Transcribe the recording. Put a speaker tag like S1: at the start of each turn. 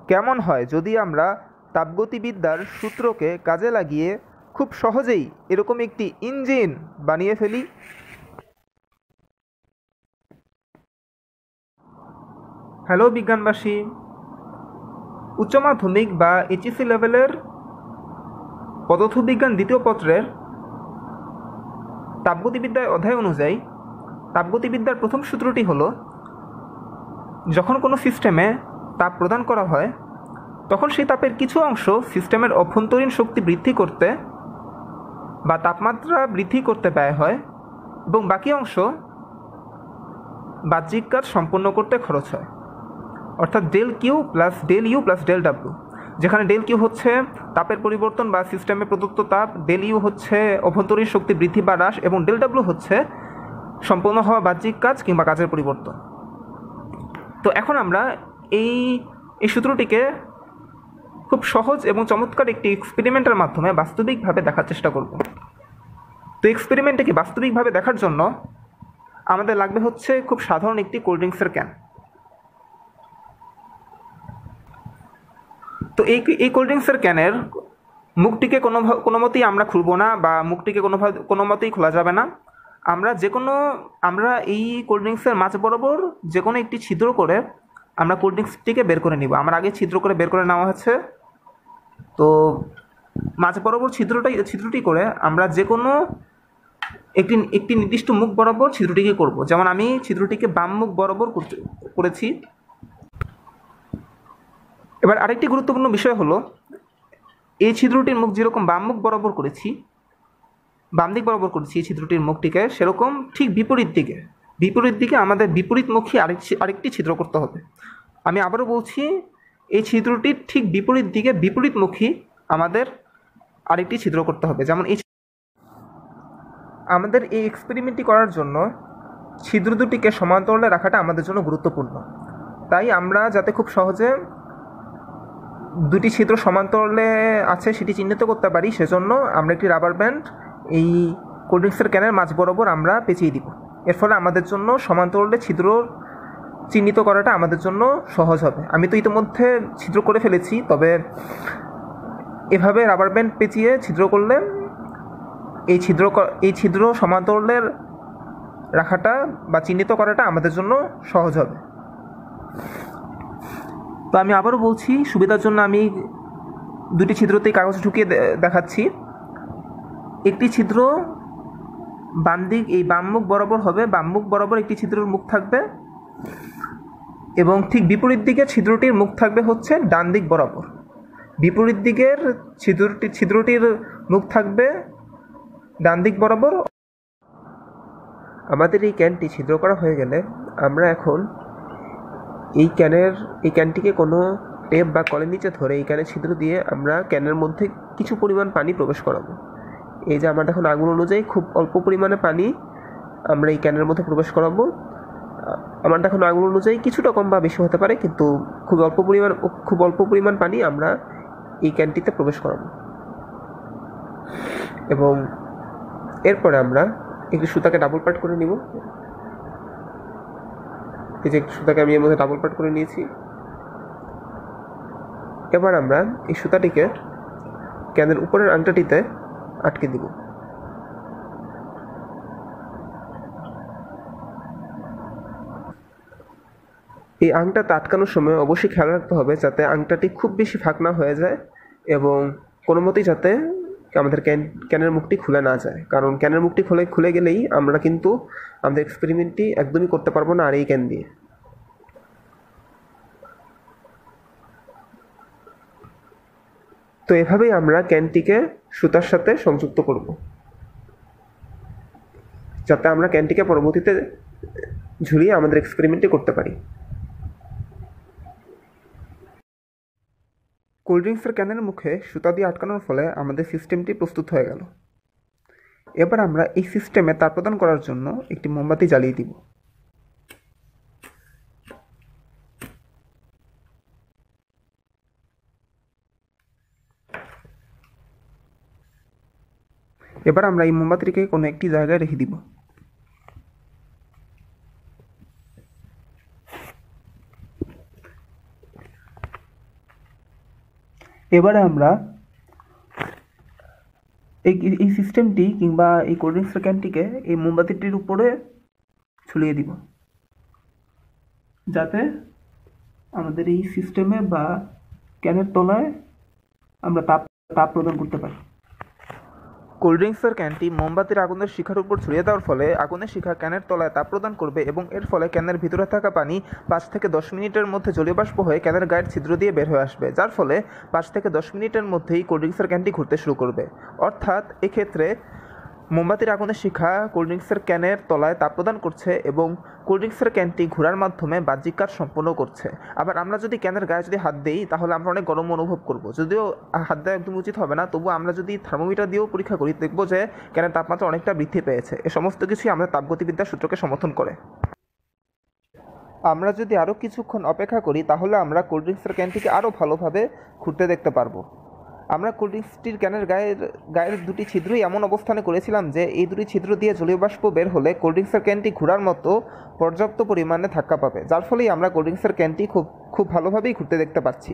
S1: কেমন হয় যদি আমরা তাপগতিবিদ্যার সূত্রকে কাজে লাগিয়ে খুব সহজেই এরকম একটি ইঞ্জিন বানিয়ে ফেলি? হ্যালো বিজ্ঞানবাসী, উচ্চ মাধ্যমিক বা এইচএসসি লেভেলের পদার্থবিজ্ঞান দ্বিতীয় পত্রের তাপগতিবিদ্যায় অধ্যায় অনুযায়ী তাপগতিবিদ্যার প্রথম সূত্রটি হলো, যখন কোনো সিস্টেমে তাপ প্রদান করা হয় তখন সেই তাপের কিছু অংশ সিস্টেমের অভ্যন্তরীণ শক্তি বৃদ্ধি করতে বা তাপমাত্রা বৃদ্ধি করতে ব্যয় হয় এবং বাকি অংশ বাহ্যিক কাজ সম্পন্ন করতে খরচ হয়। অর্থাৎ del Q plus del U plus del W, যেখানে ডেল কিউ হচ্ছে তাপের পরিবর্তন বা সিস্টেমে প্রদত্ত তাপ, ডেল ইউ হচ্ছে অভ্যন্তরীণ শক্তি বৃদ্ধি বা হ্রাস এবং ডেল ডাব্লিউ হচ্ছে সম্পন্ন হওয়া বাহ্যিক কাজ কিংবা কাজের পরিবর্তন। তো এখন আমরা এই সূত্রটিকে খুব সহজ এবং চমৎকার একটি এক্সপেরিমেন্টের মাধ্যমে বাস্তবিকভাবে দেখার চেষ্টা করব। তো এক্সপেরিমেন্টটিকে বাস্তবিকভাবে দেখার জন্য আমাদের লাগবে হচ্ছে খুব সাধারণ একটি কোল্ড ড্রিঙ্কসের ক্যান। তো এই কোল্ড ড্রিঙ্কসের ক্যানের মুখটিকে কোনো মতেই আমরা খুলব না, বা মুখটিকে কোনো মতেই খোলা যাবে না। আমরা এই কোল্ড ড্রিঙ্কসের মাঝ বরাবর যে কোনো একটি ছিদ্র করে আমরা কোল্ড ড্রিঙ্কসটিকে বের করে নিব। আমার আগে ছিদ্র করে বের করে নেওয়া হচ্ছে। তো মাঝ বরাবর ছিদ্রটি করে আমরা যে কোনো একটি নির্দিষ্ট মুখ বরাবর ছিদ্রটিকে করব। যেমন আমি ছিদ্রটিকে বাম মুখ বরাবর করেছি। এবার আরেকটি গুরুত্বপূর্ণ বিষয় হলো, এই ছিদ্রটির মুখ যেরকম বাম দিক বরাবর করেছি এই ছিদ্রটির মুখটিকে, সেরকম ঠিক বিপরীত দিকে আমাদের বিপরীতমুখী আরেকটি ছিদ্র করতে হবে। আমি আবারও বলছি, এই ছিদ্রটির ঠিক বিপরীত দিকে বিপরীতমুখী আমাদের আরেকটি ছিদ্র করতে হবে। যেমন আমাদের এই এক্সপেরিমেন্টটি করার জন্য ছিদ্র দুটিকে সমান্তরালে রাখাটা আমাদের জন্য গুরুত্বপূর্ণ। তাই আমরা যাতে খুব সহজে দুটি ছিদ্র সমান্তরালে আছে সেটি চিহ্নিত করতে পারি, সেজন্য আমরা একটি রাবার ব্যান্ড এই কোল্ড ড্রিঙ্কসের ক্যানের মাঝ বরাবর আমরা পেঁচিয়ে দিব। এর ফলে আমাদের জন্য সমান্তরালে ছিদ্র চিহ্নিত করাটা আমাদের জন্য সহজ হবে। আমি তো ইতিমধ্যে ছিদ্র করে ফেলেছি, তবে এভাবে রাবার ব্যান্ড পেঁচিয়ে ছিদ্র করলে এই ছিদ্র সমান্তরালের রাখাটা বা চিহ্নিত করাটা আমাদের জন্য সহজ হবে। তো আমি আবারও বলছি, সুবিধার জন্য আমি দুটি ছিদ্রতেই কাগজ ঢুকিয়ে দেখাচ্ছি। একটি ছিদ্র বাম মুখ বরাবর হবে, বাম মুখ বরাবর একটি ছিদ্রের মুখ থাকবে, এবং ঠিক বিপরীত দিকে ছিদ্রটির মুখ থাকবে হচ্ছে ডান দিক বরাবর। বিপরীত দিকের ছিদ্রটির মুখ থাকবে ডান দিক বরাবর। আমাদের এই ক্যানটি ছিদ্র করা হয়ে গেলে আমরা এখন এই ক্যানটিকে কোনো টেপ বা কলের নিচে ধরে এই ক্যানের ছিদ্র দিয়ে আমরা ক্যানের মধ্যে কিছু পরিমাণ পানি প্রবেশ করাবো। এই যে আমার এখন আঙুল অনুযায়ী খুব অল্প পরিমাণে পানি আমরা এই ক্যানের মধ্যে প্রবেশ করাবো। আমার এখন আঙুল অনুযায়ী কিছুটা কম বা বেশি হতে পারে, কিন্তু খুব অল্প পরিমাণ পানি আমরা এই ক্যানটিতে প্রবেশ করাবো। এবং এরপরে আমরা একটু সুতাকে ডাবল পার্ট করে নিব। এই যে একটু সুতাকে আমি এর মধ্যে ডাবল পার্ট করে নিয়েছি। এবার আমরা এই সুতাটিকে ক্যানের উপরের আংটাটিতে আটকে দিব। এই আংটাতে আটকানোর সময় অবশ্যই খেয়াল রাখতে হবে যাতে আংটাটি খুব বেশি ফাঁক না হয়ে যায়, এবং কোনো মতেই যাতে আমাদের ক্যানের মুখটি খুলে না যায়। কারণ ক্যানের মুখটি খুলে গেলেই আমরা কিন্তু আমাদের এক্সপেরিমেন্টটি একদমই করতে পারবো না আর এই ক্যান দিয়ে। তো এভাবেই আমরা ক্যানটিকে সুতার সাথে সংযুক্ত করব, যাতে আমরা ক্যানটিকে পরবর্তীতে ঝুলিয়ে আমাদের এক্সপেরিমেন্টটি করতে পারি। কোল্ড ড্রিঙ্কসের ক্যানের মুখে সুতা দিয়ে আটকানোর ফলে আমাদের সিস্টেমটি প্রস্তুত হয়ে গেল। এবার আমরা এই সিস্টেমে তাপ প্রদান করার জন্য একটি মোমবাতি জ্বালিয়ে দিব। এবার আমরা এই মোমবাতিটিকে কোনো একটি জায়গায় রেখে দিব। এবারে আমরা এই এই সিস্টেমটি কিংবা এই কোল্ড ড্রিঙ্কসের ক্যানটিকে এই মোমবাতিটির উপরে ছড়িয়ে দিব, যাতে আমাদের এই সিস্টেমে বা ক্যানের তলায় আমরা তাপ প্রদান করতে পারি। কোল্ড ড্রিঙ্কসের ক্যানটি মোমবাতির আগুনের শিখার উপর ছড়িয়ে দেওয়ার ফলে আগুনের শিখা ক্যানের তলায় তাপ প্রদান করবে এবং এর ফলে ক্যানের ভিতরে থাকা পানি 5 থেকে 10 মিনিটের মধ্যে জলীয় বাষ্প হয়ে ক্যানের গায়ের ছিদ্র দিয়ে বের হয়ে আসবে, যার ফলে 5 থেকে 10 মিনিটের মধ্যেই কোল্ড ড্রিঙ্কসের ক্যানটি ঘুরতে শুরু করবে। অর্থাৎ এক্ষেত্রে মোমবাতির আগুনের শিখা কোল্ড ড্রিঙ্কসের ক্যানের তলায় তাপ প্রদান করছে এবং কোল্ড ড্রিঙ্কসের ক্যানটি ঘোরার মাধ্যমে বাহ্যিক কাজ সম্পন্ন করছে। আবার আমরা যদি ক্যানের গায়ে যদি হাত দিই তাহলে আমরা অনেক গরম অনুভব করব, যদিও হাত দেওয়া একদম উচিত হবে না, তবু আমরা যদি থার্মোমিটার দিয়েও পরীক্ষা করি দেখব যে ক্যানের তাপমাত্রা অনেকটা বৃদ্ধি পেয়েছে। এ সমস্ত কিছুই আমাদের তাপগতিবিদ্যার সূত্রকে সমর্থন করে। আমরা যদি আরও কিছুক্ষণ অপেক্ষা করি তাহলে আমরা কোল্ড ড্রিঙ্কসের ক্যানটিকে আরও ভালোভাবে ঘুরতে দেখতে পারবো। আমরা কোল্ড ড্রিঙ্কসটির ক্যানের গায়ের দুটি ছিদ্রই এমন অবস্থানে করেছিলাম যে এই দুটি ছিদ্র দিয়ে জলীয় বাষ্প বের হলে কোল্ড ড্রিঙ্কসের ক্যানটি ঘোরার মতো পর্যাপ্ত পরিমাণে ধাক্কা পাবে, যার ফলেই আমরা কোল্ড ড্রিঙ্কসের ক্যানটি খুব ভালোভাবেই ঘুরতে দেখতে পাচ্ছি।